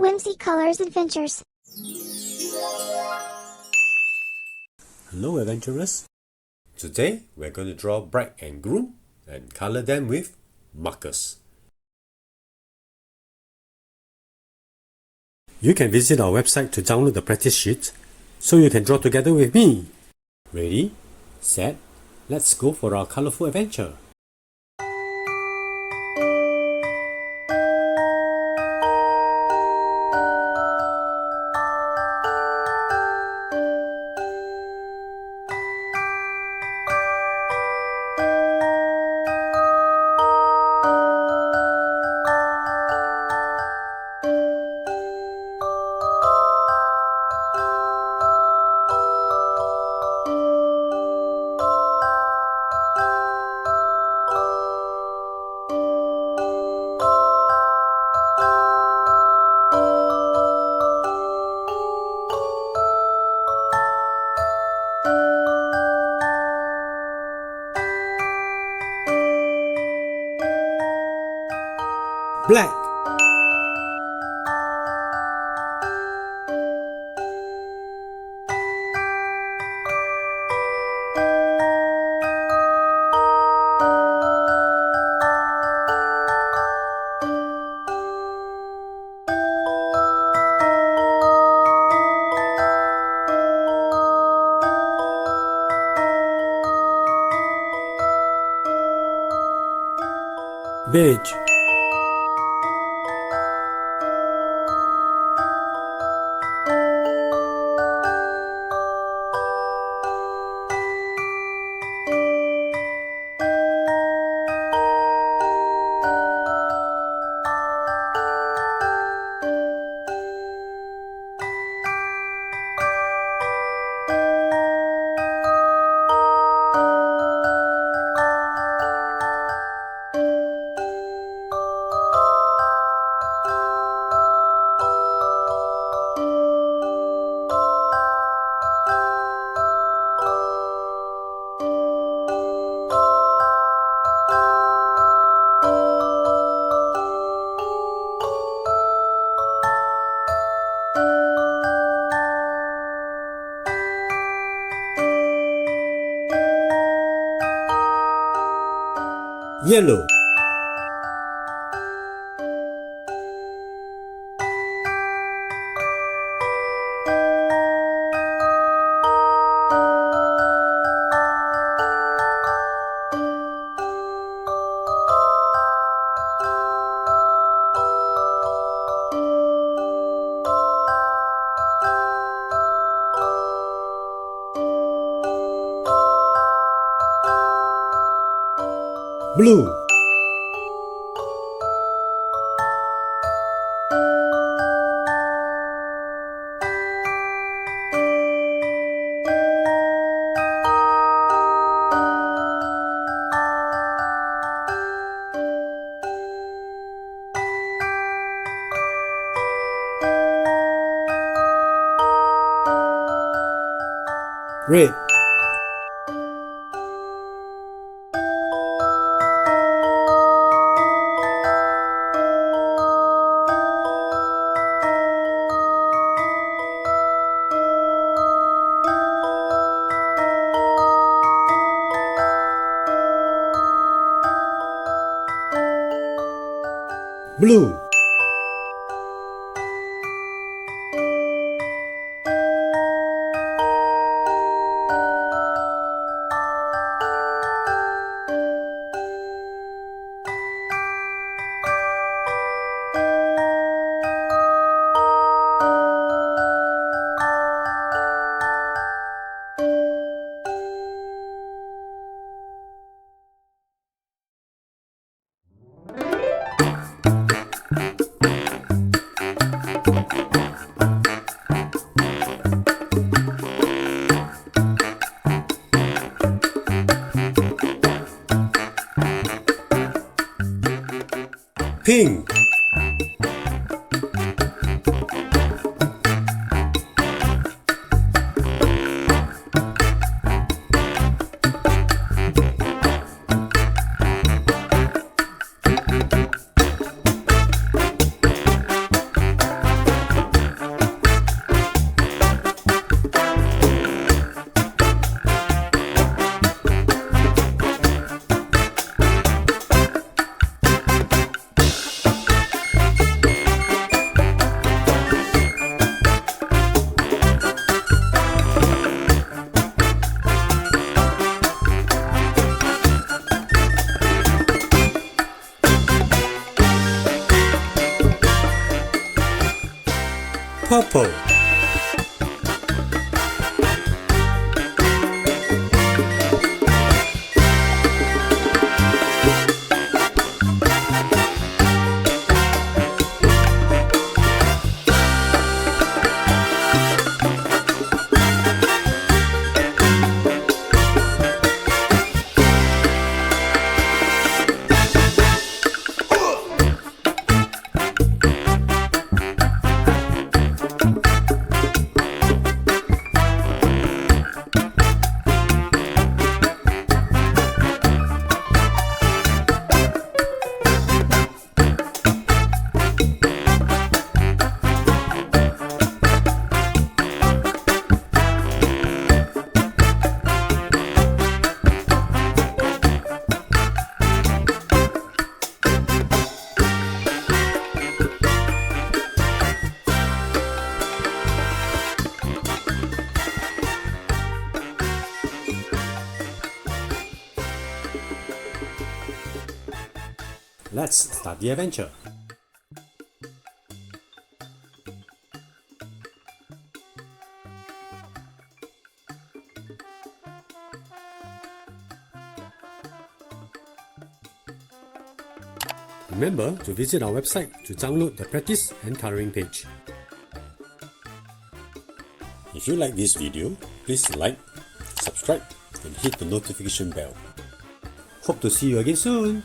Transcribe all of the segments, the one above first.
WhimsyColorsAdventures. Hello adventurers! Today we're going to draw Bride and Groom and color them with markers. You can visit our website to download the practice sheet so you can draw together with me. Ready, set, let's go for our colorful adventure. Black, beige, yellow, blue, red, blue, Purple. Let's start the adventure. Remember to visit our website to download the practice and coloring page. If you like this video, please like, subscribe, and hit the notification bell. Hope to see you again soon.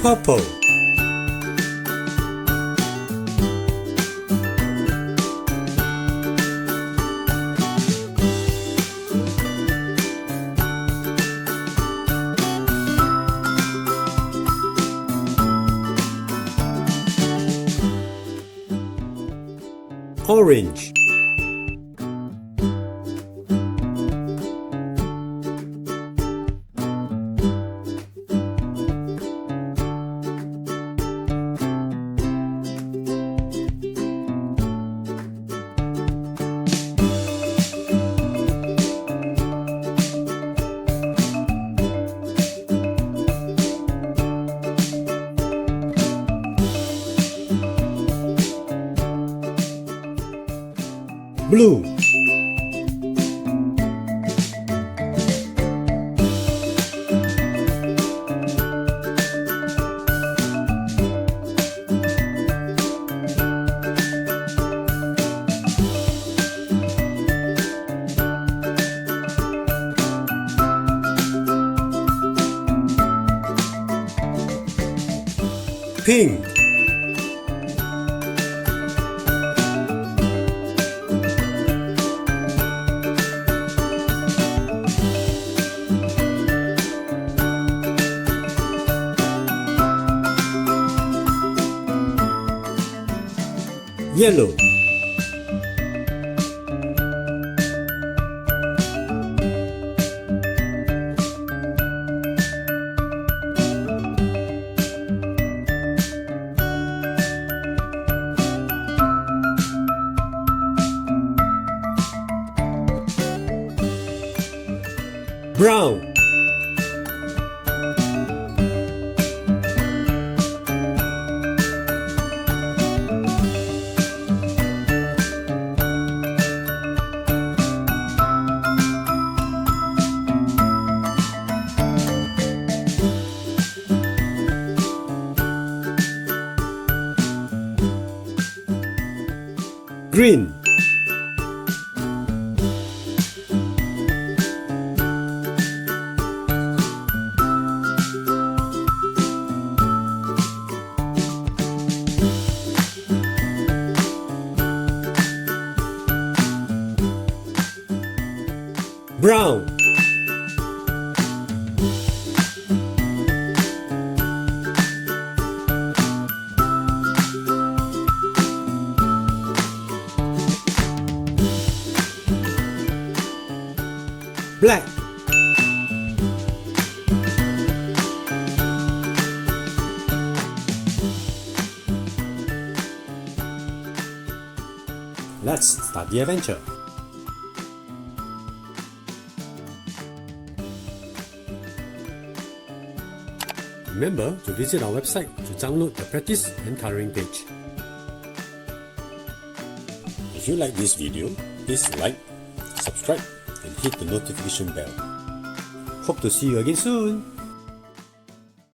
Purple. Orange. Blue. Pink. Yellow. Brown. Green. Brown. Black. Let's start the adventure. Remember to visit our website to download the practice and coloring page. If you like this video, please like, subscribe, and hit the notification bell. Hope to see you again soon.